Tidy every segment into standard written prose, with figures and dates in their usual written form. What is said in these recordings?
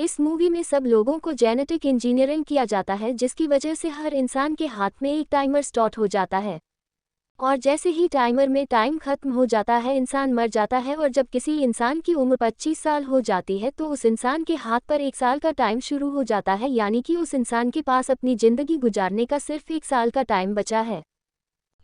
इस मूवी में सब लोगों को जेनेटिक इंजीनियरिंग किया जाता है, जिसकी वजह से हर इंसान के हाथ में एक टाइमर स्टार्ट हो जाता है और जैसे ही टाइमर में टाइम खत्म हो जाता है इंसान मर जाता है। और जब किसी इंसान की उम्र 25 साल हो जाती है तो उस इंसान के हाथ पर 1 साल का टाइम शुरू हो जाता है, यानी कि उस इंसान के पास अपनी ज़िंदगी गुजारने का सिर्फ 1 साल का टाइम बचा है।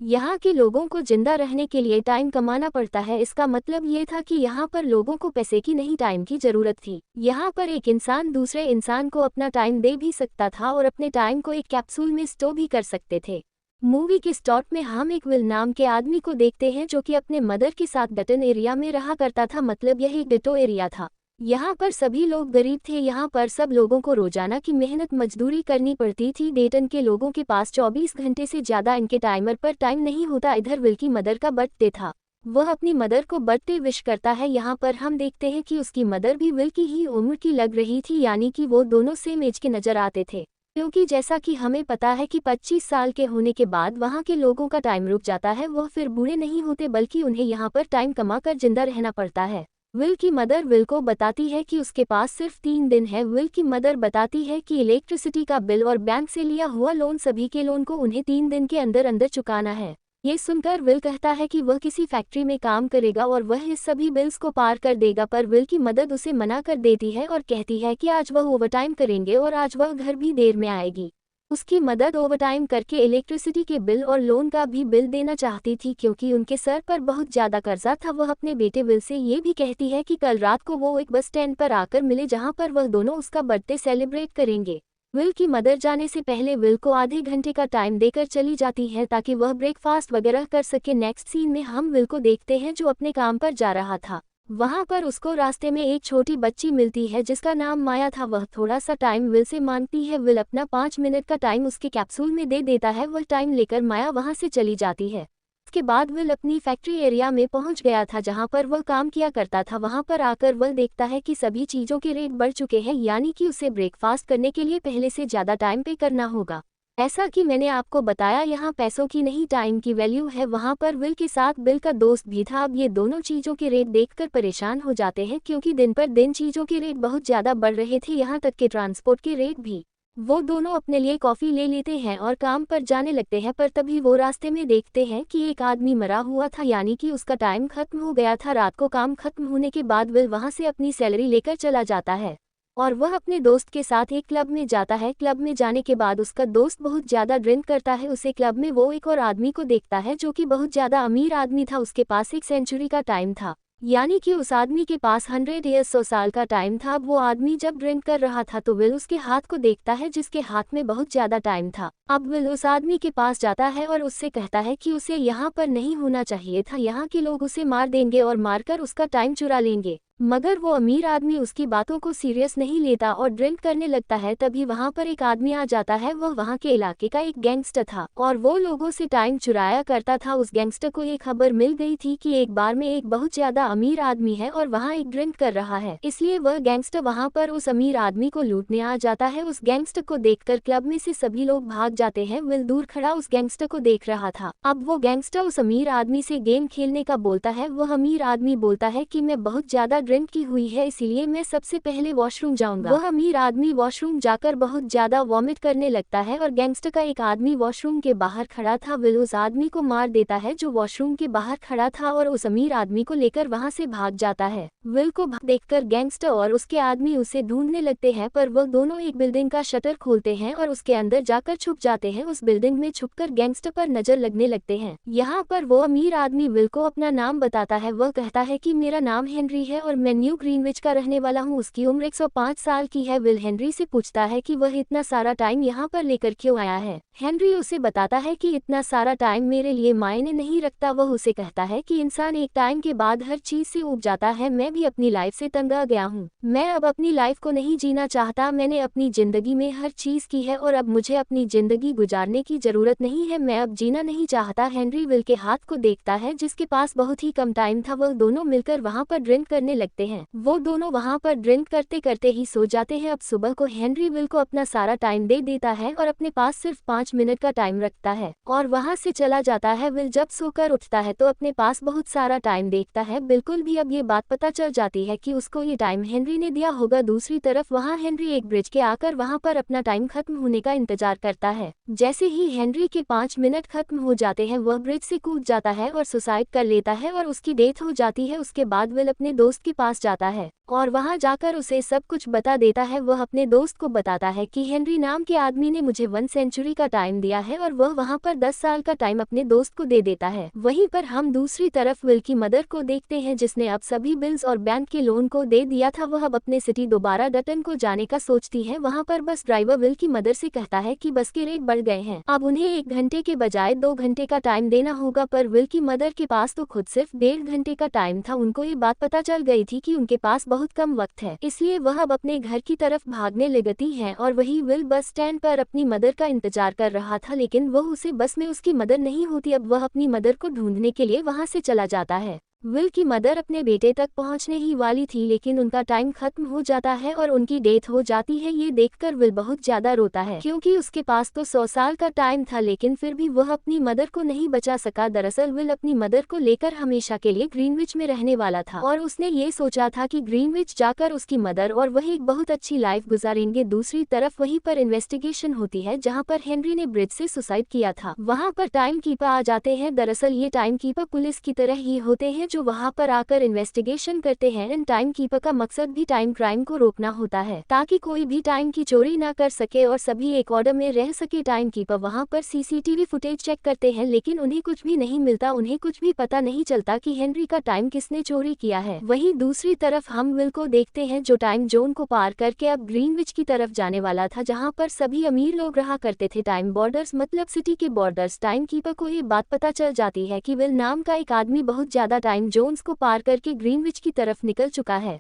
यहाँ के लोगों को जिंदा रहने के लिए टाइम कमाना पड़ता है। इसका मतलब ये था कि यहाँ पर लोगों को पैसे की नहीं टाइम की जरूरत थी। यहाँ पर एक इंसान दूसरे इंसान को अपना टाइम दे भी सकता था और अपने टाइम को एक कैप्सूल में स्टोर भी कर सकते थे। मूवी के स्टार्ट में हम एक विल नाम के आदमी को देखते हैं जो कि अपने मदर के साथ डटन एरिया में रहा करता था, मतलब यह एक डिटो एरिया था। यहाँ पर सभी लोग गरीब थे। यहाँ पर सब लोगों को रोजाना की मेहनत मजदूरी करनी पड़ती थी। डेटन के लोगों के पास 24 घंटे से ज्यादा इनके टाइमर पर टाइम नहीं होता। इधर विल की मदर का बर्थडे था, वह अपनी मदर को बर्थडे विश करता है। यहाँ पर हम देखते हैं कि उसकी मदर भी विल की ही उम्र की लग रही थी, यानी कि वो दोनों सेम एज के नजर आते थे। क्योंकि जैसा कि हमें पता है कि 25 साल के होने के बाद वहाँ के लोगों का टाइम रुक जाता है, वह फिर बूढ़े नहीं होते बल्कि उन्हें यहाँ पर टाइम कमा कर जिंदा रहना पड़ता है। विल की मदर विल को बताती है कि उसके पास सिर्फ 3 दिन है। विल की मदर बताती है कि इलेक्ट्रिसिटी का बिल और बैंक से लिया हुआ लोन, सभी के लोन को उन्हें 3 दिन के अंदर अंदर चुकाना है। ये सुनकर विल कहता है कि वह किसी फैक्ट्री में काम करेगा और वह इस सभी बिल्स को पार कर देगा, पर विल की मदद उसे मना कर देती है और कहती है कि आज वह ओवरटाइम करेंगे और आज वह घर भी देर में आएगी। उसकी मदद ओवरटाइम करके इलेक्ट्रिसिटी के बिल और लोन का भी बिल देना चाहती थी, क्योंकि उनके सर पर बहुत ज़्यादा कर्जा था। वह अपने बेटे विल से ये भी कहती है कि कल रात को वो एक बस स्टैंड पर आकर मिले, जहां पर वह दोनों उसका बर्थडे सेलिब्रेट करेंगे। विल की मदर जाने से पहले विल को आधे घंटे का टाइम देकर चली जाती है ताकि वह ब्रेकफास्ट वगैरह कर सके। नेक्स्ट सीन में हम विल को देखते हैं जो अपने काम पर जा रहा था। वहां पर उसको रास्ते में एक छोटी बच्ची मिलती है जिसका नाम माया था। वह थोड़ा सा टाइम विल से मांगती है। विल अपना 5 मिनट का टाइम उसके कैप्सूल में दे देता है। वह टाइम लेकर माया वहां से चली जाती है। उसके बाद विल अपनी फैक्ट्री एरिया में पहुंच गया था जहां पर वह काम किया करता था। वहां पर आकर विल देखता है कि सभी चीज़ों के रेट बढ़ चुके हैं, यानी कि उसे ब्रेकफास्ट करने के लिए पहले से ज़्यादा टाइम पे करना होगा। ऐसा कि मैंने आपको बताया, यहाँ पैसों की नहीं टाइम की वैल्यू है। वहाँ पर विल के साथ बिल का दोस्त भी था। अब ये दोनों चीज़ों के रेट देखकर परेशान हो जाते हैं, क्योंकि दिन पर दिन चीज़ों के रेट बहुत ज़्यादा बढ़ रहे थे, यहाँ तक कि ट्रांसपोर्ट के रेट भी। वो दोनों अपने लिए कॉफ़ी ले लेते हैं और काम पर जाने लगते हैं, पर तभी वो रास्ते में देखते हैं कि एक आदमी मरा हुआ था, यानी कि उसका टाइम खत्म हो गया था। रात को काम खत्म होने के बाद विल वहाँ से अपनी सैलरी लेकर चला जाता है और वह अपने दोस्त के साथ एक क्लब में जाता है। क्लब में जाने के बाद उसका दोस्त बहुत ज़्यादा ड्रिंक करता है। उसे क्लब में वो एक और आदमी को देखता है जो कि बहुत ज़्यादा अमीर आदमी था। उसके पास 1 सेंचुरी का टाइम था, यानी कि उस आदमी के पास 100 ईयर्स 100 साल का टाइम था। अब वो आदमी जब ड्रिंक कर रहा था तो विल उसके हाथ को देखता है जिसके हाथ में बहुत ज़्यादा टाइम था। अब विल उस आदमी के पास जाता है और उससे कहता है कि उसे यहाँ पर नहीं होना चाहिए था, यहाँ के लोग उसे मार देंगे और मारकर उसका टाइम चुरा लेंगे। मगर वो अमीर आदमी उसकी बातों को सीरियस नहीं लेता और ड्रिंक करने लगता है। तभी वहाँ पर एक आदमी आ जाता है। वह वहाँ के इलाके का एक गैंगस्टर था और वो लोगों से टाइम चुराया करता था। उस गैंगस्टर को एक खबर मिल गई थी कि एक बार में एक बहुत ज्यादा अमीर आदमी है और वहाँ एक ड्रिंक कर रहा है, इसलिए वह गैंगस्टर वहाँ पर उस अमीर आदमी को लूटने आ जाता है। उस गैंगस्टर को देखकर क्लब में से सभी लोग भाग जाते हैं। विल दूर खड़ा उस गैंगस्टर को देख रहा था। अब वो गैंगस्टर उस अमीर आदमी से गेम खेलने का बोलता है। वह अमीर आदमी बोलता है कि मैं बहुत ज्यादा ड्रिंक की हुई है, इसीलिए मैं सबसे पहले वॉशरूम जाऊंगा। वह अमीर आदमी वॉशरूम जाकर बहुत ज्यादा वॉमिट करने लगता है और गैंगस्टर का एक आदमी वॉशरूम के बाहर खड़ा था। विल उस आदमी को मार देता है जो वॉशरूम के बाहर खड़ा था और उस अमीर आदमी को लेकर वहां से भाग जाता है। विल को देखकर गैंगस्टर और उसके आदमी उसे ढूंढने लगते हैं, पर वह दोनों एक बिल्डिंग का शटर खोलते हैं और उसके अंदर जाकर छुप जाते हैं। उस बिल्डिंग में छुपकर गैंगस्टर पर नजर लगने लगते हैं। यहाँ पर वो अमीर आदमी विल को अपना नाम बताता है। वह कहता है कि मेरा नाम हेनरी है और मैं न्यू ग्रीनविच का रहने वाला हूँ। उसकी उम्र 105 साल की है। विल हेनरी से पूछता है कि वह इतना सारा टाइम यहाँ पर लेकर क्यों आया है। हेनरी उसे बताता है कि इतना सारा टाइम मेरे लिए मायने नहीं रखता। वह उसे कहता है कि इंसान एक टाइम के बाद हर चीज से ऊब जाता है। मैं भी अपनी लाइफ से तंग आ गया हूँ। मैं अब अपनी लाइफ को नहीं जीना चाहता। मैंने अपनी जिंदगी में हर चीज की है और अब मुझे अपनी जिंदगी गुजारने की जरूरत नहीं है। मैं अब जीना नहीं चाहता। हेनरी विल के हाथ को देखता है जिसके पास बहुत ही कम टाइम था। वह दोनों मिलकर वहाँ पर ड्रिंक करने लगते हैं। वो दोनों वहाँ पर ड्रिंक करते करते ही सो जाते हैं। अब सुबह को हेनरी विल को अपना सारा टाइम दे देता है और अपने पास सिर्फ 5 मिनट का टाइम रखता है और वहाँ से चला जाता है। विल जब सोकर उठता है तो अपने पास बहुत सारा टाइम देखता है, बिल्कुल भी अब ये बात पता चल जाती है कि उसको ये टाइम हेनरी ने दिया होगा। दूसरी तरफ वहाँ हेनरी एक ब्रिज के आकर वहाँ पर अपना टाइम खत्म होने का इंतजार करता है। जैसे ही हेनरी के 5 मिनट खत्म हो जाते हैं वह ब्रिज से कूद जाता है और सुसाइड कर लेता है और उसकी डेथ हो जाती है। उसके बाद विल अपने दोस्त के पास जाता है और वहां जाकर उसे सब कुछ बता देता है। वह अपने दोस्त को बताता है कि हेनरी नाम के आदमी ने मुझे 1 सेंचुरी का टाइम दिया है और वह वहां पर 10 साल का टाइम अपने दोस्त को दे देता है। वहीं पर हम दूसरी तरफ विल की मदर को देखते हैं जिसने अब सभी बिल्स और बैंक के लोन को दे दिया था। वह अब अपने सिटी दोबारा डटन को जाने का सोचती है। वहाँ पर बस ड्राइवर विल की मदर से कहता है कि बस के रेट बढ़ गए हैं, अब उन्हें 1 घंटे के बजाय 2 घंटे का टाइम देना होगा। पर विल की मदर के पास तो खुद सिर्फ 1.5 घंटे का टाइम था। उनको ये बात पता चल गई थी कि उनके पास बहुत कम वक्त है, इसलिए वह अब अपने घर की तरफ भागने लगती हैं। और वही विल बस स्टैंड पर अपनी मदर का इंतजार कर रहा था, लेकिन वह उसे बस में उसकी मदर नहीं होती। अब वह अपनी मदर को ढूंढने के लिए वहां से चला जाता है। विल की मदर अपने बेटे तक पहुंचने ही वाली थी, लेकिन उनका टाइम खत्म हो जाता है और उनकी डेथ हो जाती है। ये देखकर विल बहुत ज्यादा रोता है क्योंकि उसके पास तो 100 साल का टाइम था, लेकिन फिर भी वह अपनी मदर को नहीं बचा सका। दरअसल विल अपनी मदर को लेकर हमेशा के लिए ग्रीनविच में रहने वाला था और उसने ये सोचा था कि ग्रीनविच जाकर उसकी मदर और वह एक बहुत अच्छी लाइफ गुजारेंगे। दूसरी तरफ वहीं पर इन्वेस्टिगेशन होती है जहाँ पर हेनरी ने ब्रिज से सुसाइड किया था। वहाँ पर टाइम कीपर आ जाते हैं। दरअसल ये टाइम कीपर पुलिस की तरह ही होते हैं जो वहां पर आकर इन्वेस्टिगेशन करते हैं। इन टाइम कीपर का मकसद भी टाइम क्राइम को रोकना होता है ताकि कोई भी टाइम की चोरी ना कर सके और सभी एक ऑर्डर में रह सके। टाइम कीपर वहां पर सीसीटीवी फुटेज चेक करते हैं, लेकिन उन्हें कुछ भी नहीं मिलता। उन्हें कुछ भी पता नहीं चलता कि हेनरी का टाइम किसने चोरी किया है। वहीं दूसरी तरफ हम विल को देखते हैं जो टाइम जोन को पार करके अब ग्रीनविच की तरफ जाने वाला था, जहाँ पर सभी अमीर लोग रहा करते थे। टाइम बॉर्डर्स मतलब सिटी के बॉर्डर्स। टाइम कीपर को ये बात पता चल जाती है कि विल नाम का एक आदमी बहुत ज्यादा टाइम जोन्स को पार करके ग्रीनविच की तरफ निकल चुका है।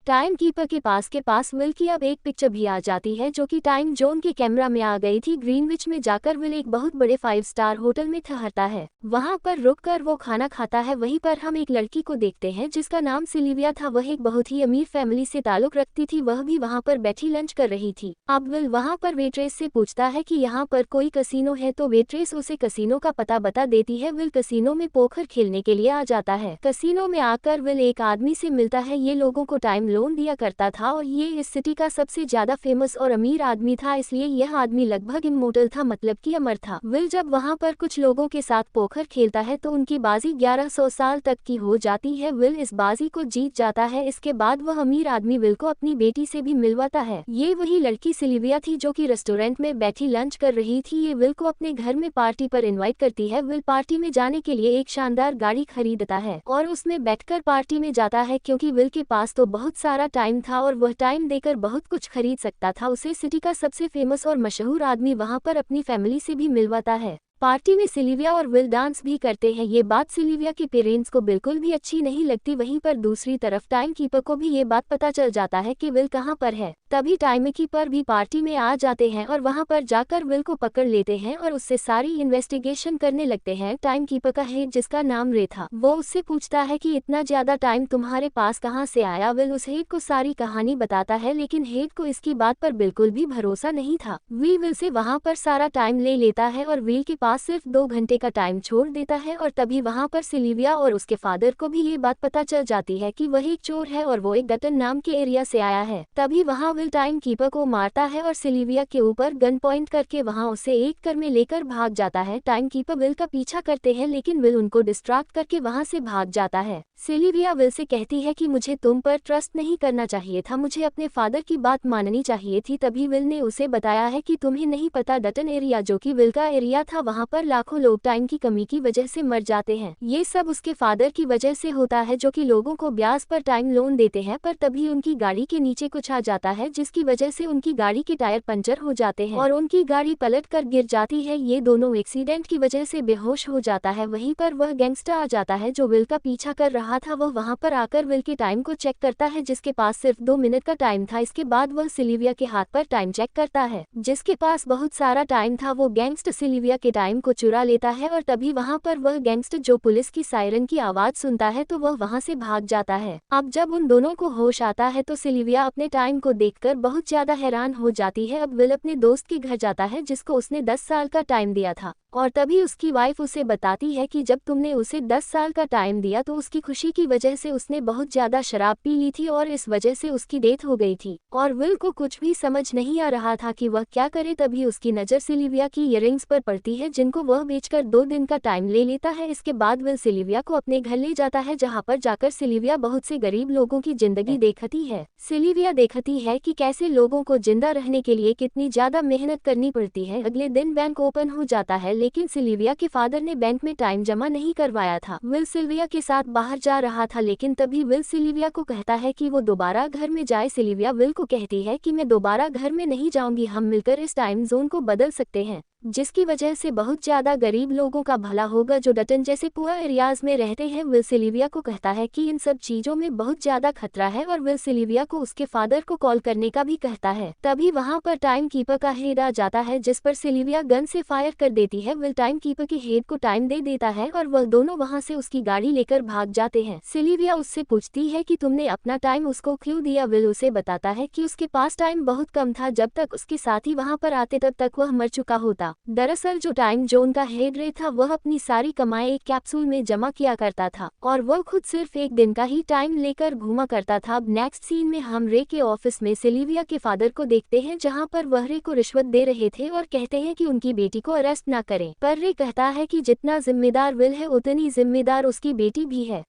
टाइम कीपर के पास विल की अब एक पिक्चर भी आ जाती है जो कि टाइम जोन के कैमरा में आ गई थी। ग्रीनविच में जाकर विल एक बहुत बड़े 5 स्टार होटल में ठहरता है। वहां पर रुककर वो खाना खाता है। वहीं पर हम एक लड़की को देखते हैं जिसका नाम सिल्विया था। वह एक बहुत ही अमीर फैमिली से ताल्लुक रखती थी। वह भी वहां पर बैठी लंच कर रही थी। अब विल वहां पर वेट्रेस से पूछता है कि यहाँ पर कोई कसीनो है, तो वेट्रेस उसे कसीनो का पता बता देती है। विल कसीनो में पोकर खेलने के लिए आ जाता है। कसीनो में आकर विल एक आदमी से मिलता है। ये लोगों को टाइम लोन दिया करता था और ये इस सिटी का सबसे ज्यादा फेमस और अमीर आदमी था, इसलिए यह आदमी लगभग इमोर्टल था, मतलब कि अमर था। विल जब वहां पर कुछ लोगों के साथ पोकर खेलता है तो उनकी बाजी 1100 साल तक की हो जाती है। विल इस बाजी को जीत जाता है। इसके बाद वह अमीर आदमी विल को अपनी बेटी से भी मिलवाता है। ये वही लड़की सिल्विया थी जो कि रेस्टोरेंट में बैठी लंच कर रही थी। ये विल को अपने घर में पार्टी पर इन्वाइट करती है। विल पार्टी में जाने के लिए एक शानदार गाड़ी खरीदता है और उसमें बैठकर पार्टी में जाता है क्योंकि विल के पास तो बहुत सारा टाइम था और वह टाइम देकर बहुत कुछ खरीद सकता था। उसे सिटी का सबसे फेमस और मशहूर आदमी वहां पर अपनी फैमिली से भी मिलवाता है। पार्टी में सिल्विया और विल डांस भी करते हैं। ये बात सिल्विया के पेरेंट्स को बिल्कुल भी अच्छी नहीं लगती। वहीं पर दूसरी तरफ टाइम कीपर को भी ये बात पता चल जाता है कि विल कहाँ पर है। तभी टाइम कीपर भी पार्टी में आ जाते हैं और वहां पर जाकर विल को पकड़ लेते हैं और उससे सारी इन्वेस्टिगेशन करने लगते हैं। टाइम कीपर का हेड जिसका नाम रे था, वो उससे पूछता है कि इतना ज्यादा टाइम तुम्हारे पास कहाँ से आया। विल उस हेड को सारी कहानी बताता है, लेकिन हेड को इसकी बात पर बिल्कुल भी भरोसा नहीं था। विल से वहाँ पर सारा टाइम ले लेता है और विल के सिर्फ 2 घंटे का टाइम छोड़ देता है। और तभी वहां पर सिल्विया और उसके फादर को भी ये बात पता चल जाती है कि वह एक चोर है और वो एक डटन नाम के एरिया से आया है। तभी वहां विल टाइम कीपर को मारता है और सिल्विया के ऊपर गन पॉइंट करके वहां उसे एक कर में लेकर भाग जाता है। टाइम कीपर विल का पीछा करते हैं, लेकिन विल उनको डिस्ट्रैक्ट करके वहां से भाग जाता है। सिल्विया विल से कहती है कि मुझे तुम पर ट्रस्ट नहीं करना चाहिए था, मुझे अपने फादर की बात माननी चाहिए थी। तभी विल ने उसे बताया है कि तुम्हें नहीं पता, डटन एरिया जो कि विल का एरिया था, वहां पर लाखों लोग टाइम की कमी की वजह से मर जाते हैं। ये सब उसके फादर की वजह से होता है जो कि लोगों को ब्याज पर टाइम लोन देते हैं। पर तभी उनकी गाड़ी के नीचे कुछ आ जाता है जिसकी वजह से उनकी गाड़ी के टायर पंचर हो जाते हैं और उनकी गाड़ी पलट कर गिर जाती है। ये दोनों एक्सीडेंट की वजह से बेहोश हो जाता है। वहीं पर वह गैंगस्टर आ जाता है जो विल का पीछा कर रहा था। वह वहां पर आकर विल के टाइम को चेक करता है जिसके पास सिर्फ 2 मिनट का टाइम था। इसके बाद वह सिल्विया के हाथ पर टाइम चेक करता है जिसके पास बहुत सारा टाइम था। वो गैंगस्टर सिल्विया के टाइम को चुरा लेता है और तभी वहां पर वह गैंगस्टर जो पुलिस की सायरन की आवाज सुनता है तो वह वहां से भाग जाता है। अब जब उन दोनों को होश आता है तो सिल्विया अपने टाइम को देखकर बहुत ज्यादा हैरान हो जाती है। अब विल अपने दोस्त के घर जाता है जिसको उसने 10 साल का टाइम दिया था और तभी उसकी वाइफ उसे बताती है कि जब तुमने उसे 10 साल का टाइम दिया तो उसकी खुशी की वजह से उसने बहुत ज्यादा शराब पी ली थी और इस वजह से उसकी डेथ हो गई थी। और विल को कुछ भी समझ नहीं आ रहा था कि वह क्या करे। तभी उसकी नजर सिल्विया की इयररिंग्स पर पड़ती है जिनको वह बेचकर 2 दिन का टाइम ले लेता है। इसके बाद विल सिल्विया को अपने घर ले जाता है जहाँ पर जाकर सिल्विया बहुत से गरीब लोगों की जिंदगी देखती है। सिल्विया देखती है कि कैसे लोगों को जिंदा रहने के लिए कितनी ज्यादा मेहनत करनी पड़ती है। अगले दिन बैंक ओपन हो जाता है लेकिन सिल्विया के फादर ने बैंक में टाइम जमा नहीं करवाया था। विल सिल्विया के साथ बाहर जा रहा था लेकिन तभी विल सिल्विया को कहता है कि वो दोबारा घर में जाए। सिल्विया विल को कहती है कि मैं दोबारा घर में नहीं जाऊंगी, हम मिलकर इस टाइम जोन को बदल सकते हैं जिसकी वजह से बहुत ज्यादा गरीब लोगों का भला होगा जो डटन जैसे पुअर एरियाज में रहते हैं। विल सिल्विया को कहता है कि इन सब चीजों में बहुत ज्यादा खतरा है और विल सिल्विया को उसके फादर को कॉल करने का भी कहता है। तभी वहां पर टाइम कीपर का हेड आ जाता है जिस पर सिल्विया गन से फायर कर देती है। विल टाइम कीपर के हेड को टाइम दे देता है और वह दोनों वहां से उसकी गाड़ी लेकर भाग जाते हैं। सिल्विया उससे पूछती है कि तुमने अपना टाइम उसको क्यों दिया। विल उसे बताता है कि उसके पास टाइम बहुत कम था, जब तक उसके साथी वहां पर आते तब तक वह मर चुका होता। दरअसल जो टाइम जोन का हेड रे था वह अपनी सारी कमाई एक कैप्सूल में जमा किया करता था और वह खुद सिर्फ एक दिन का ही टाइम लेकर घूमा करता था। अब नेक्स्ट सीन में हम रे के ऑफिस में सिल्विया के फादर को देखते हैं जहां पर वह रे को रिश्वत दे रहे थे और कहते हैं कि उनकी बेटी को अरेस्ट न करें। पर रे कहता है कि जितना जिम्मेदार विल है उतनी जिम्मेदार उसकी बेटी भी है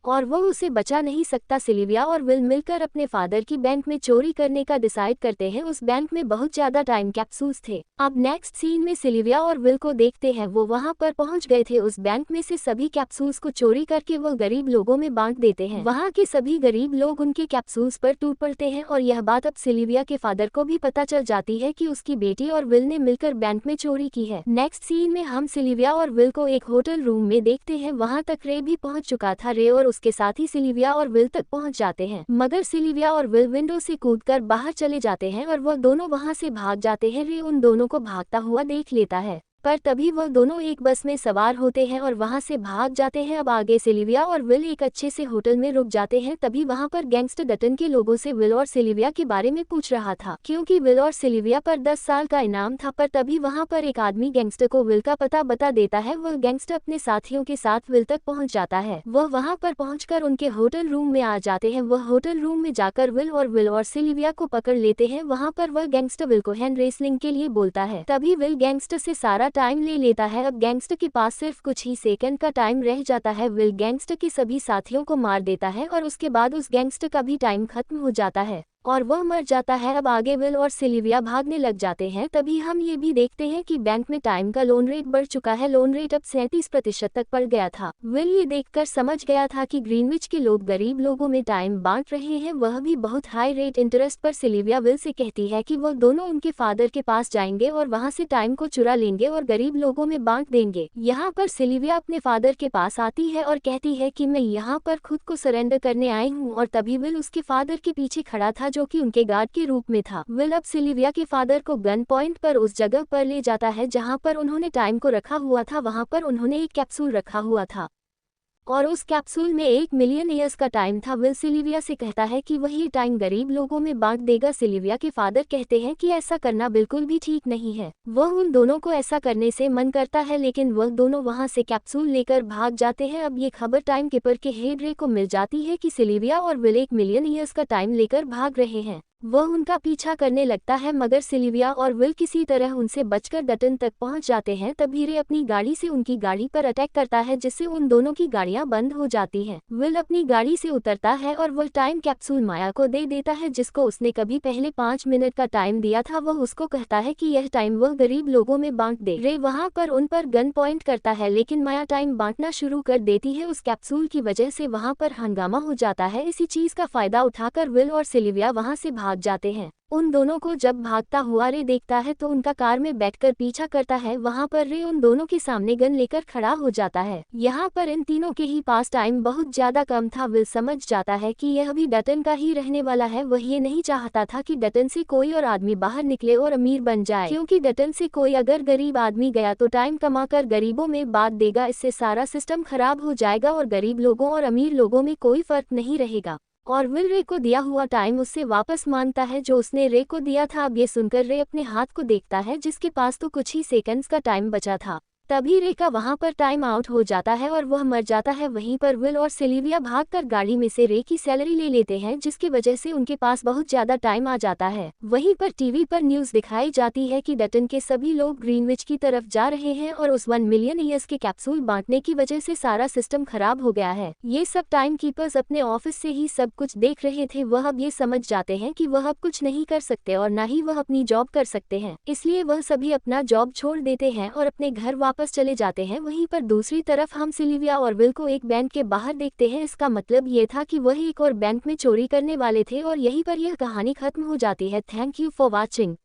और वो उसे बचा नहीं सकता। सिल्विया और विल मिलकर अपने फादर की बैंक में चोरी करने का डिसाइड करते हैं। उस बैंक में बहुत ज्यादा टाइम कैप्सूल्स थे। अब नेक्स्ट सीन में सिल्विया और विल को देखते हैं, वो वहां पर पहुंच गए थे। उस बैंक में से सभी कैप्सूल्स को चोरी करके वो गरीब लोगों में बांट देते हैं। वहां के सभी गरीब लोग उनके कैप्सूल्स पर टूट पड़ते हैं और यह बात अब सिल्विया के फादर को भी पता चल जाती है कि उसकी बेटी और विल ने मिलकर बैंक में चोरी की है। नेक्स्ट सीन में हम सिल्विया और विल को एक होटल रूम में देखते हैं। वहां तक रे भी पहुंच चुका था। रे और उसके साथ ही सिल्विया और विल तक पहुंच जाते हैं मगर सिल्विया और विल विंडो से कूदकर बाहर चले जाते हैं और वह दोनों वहां से भाग जाते हैं। रे उन दोनों को भागता हुआ देख लेता है पर तभी वह दोनों एक बस में सवार होते हैं और वहां से भाग जाते हैं। अब आगे सिल्विया और विल एक अच्छे से होटल में रुक जाते हैं। तभी वहां पर गैंगस्टर डटन के लोगों से विल और सिल्विया के बारे में पूछ रहा था क्योंकि विल और सिल्विया पर 10 साल का इनाम था। पर तभी वहां पर एक आदमी गैंगस्टर को विल का पता बता देता है। वह गैंगस्टर अपने साथियों के साथ विल तक पहुंच जाता है। वह वहां पर पहुंचकर उनके होटल रूम में आ जाते हैं। वह होटल रूम में जाकर विल और सिल्विया को पकड़ लेते हैं। वहां पर वह गैंगस्टर विल को हैंड रेसलिंग के लिए बोलता है। तभी विल गैंगस्टर से सारा टाइम ले लेता है। अब गैंगस्टर के पास सिर्फ कुछ ही सेकंड का टाइम रह जाता है। विल गैंगस्टर के सभी साथियों को मार देता है और उसके बाद उस गैंगस्टर का भी टाइम खत्म हो जाता है और वह मर जाता है। अब आगे विल और सिल्विया भागने लग जाते हैं। तभी हम ये भी देखते हैं कि बैंक में टाइम का लोन रेट बढ़ चुका है। लोन रेट अब 37% तक बढ़ गया था। विल ये देखकर समझ गया था कि ग्रीनविच के लोग गरीब लोगों में टाइम बांट रहे हैं, वह भी बहुत हाई रेट इंटरेस्ट पर। सिल्विया विल से कहती है कि वह दोनों उनके फादर के पास जाएंगे और वहां से टाइम को चुरा लेंगे और गरीब लोगों में बांट देंगे। यहाँ पर सिल्विया अपने फादर के पास आती है और कहती है कि मैं यहाँ पर खुद को सरेंडर करने आई हूँ और तभी विल उसके फादर के पीछे खड़ा था जो कि उनके गार्ड के रूप में था। विल अब सिल्विया के फादर को गन पॉइंट पर उस जगह पर ले जाता है जहां पर उन्होंने टाइम को रखा हुआ था। वहां पर उन्होंने एक कैप्सूल रखा हुआ था और उस कैप्सूल में 1 मिलियन ईयर्स का टाइम था। विल सिल्विया से कहता है कि वही टाइम गरीब लोगों में बांट देगा। सिल्विया के फादर कहते हैं कि ऐसा करना बिल्कुल भी ठीक नहीं है। वह उन दोनों को ऐसा करने से मन करता है लेकिन वह दोनों वहां से कैप्सूल लेकर भाग जाते हैं। अब ये खबर टाइम कीपर के हेड रे को मिल जाती है कि सिल्विया और विल 1 मिलियन ईयर्स का टाइम लेकर भाग रहे हैं। वह उनका पीछा करने लगता है मगर सिल्विया और विल किसी तरह उनसे बचकर डटन तक पहुंच जाते हैं। तभी रे अपनी गाड़ी से उनकी गाड़ी पर अटैक करता है जिससे उन दोनों की गाड़ियां बंद हो जाती हैं। विल अपनी गाड़ी से उतरता है और वह टाइम कैप्सूल माया को दे देता है जिसको उसने कभी पहले 5 मिनट का टाइम दिया था। वह उसको कहता है कि यह टाइम वह गरीब लोगों में बांट दे। रे वहां पर उन पर गन पॉइंट करता है लेकिन माया टाइम बांटना शुरू कर देती है। उस कैप्सूल की वजह से वहां पर हंगामा हो जाता है। इसी चीज का फायदा उठाकर विल और सिल्विया वहां से भाग जाते हैं। उन दोनों को जब भागता हुआ रे देखता है तो उनका कार में बैठकर पीछा करता है। वहाँ पर रे उन दोनों के सामने गन लेकर खड़ा हो जाता है। यहाँ पर इन तीनों के ही पास टाइम बहुत ज्यादा कम था। विल समझ जाता है कि यह भी डटन का ही रहने वाला है। वह ये नहीं चाहता था कि डटन से कोई और आदमी बाहर निकले और अमीर बन जाए, क्योंकि डटन से कोई अगर गरीब आदमी गया तो टाइम कमाकर गरीबों में बांट देगा। इससे सारा सिस्टम खराब हो जाएगा और गरीब लोगों और अमीर लोगों में कोई फर्क नहीं रहेगा। और विल रे को दिया हुआ टाइम उससे वापस मांगता है जो उसने रे को दिया था। अब ये सुनकर रे अपने हाथ को देखता है जिसके पास तो कुछ ही सेकंड्स का टाइम बचा था। तभी रे का वहां पर टाइम आउट हो जाता है और वह मर जाता है। वहीं पर विल और सिल्विया भागकर गाड़ी में से रे की सैलरी ले लेते हैं, जिसकी वजह से उनके पास बहुत ज्यादा टाइम आ जाता है। वहीं पर टीवी पर न्यूज दिखाई जाती है कि डटन के सभी लोग ग्रीनविच की तरफ जा रहे हैं और उस 1 मिलियन ईयर्स के कैप्सूल बांटने की वजह से सारा सिस्टम खराब हो गया है। ये सब टाइम कीपर्स अपने ऑफिस से ही सब कुछ देख रहे थे। वह अब ये समझ जाते हैं कि वह अब कुछ नहीं कर सकते और न ही वह अपनी जॉब कर सकते हैं, इसलिए वह सभी अपना जॉब छोड़ देते हैं और अपने घर वापस चले जाते हैं। वहीं पर दूसरी तरफ हम सिल्विया और विल को एक बैंक के बाहर देखते हैं। इसका मतलब ये था कि वह एक और बैंक में चोरी करने वाले थे और यहीं पर यह कहानी खत्म हो जाती है। Thank you for watching.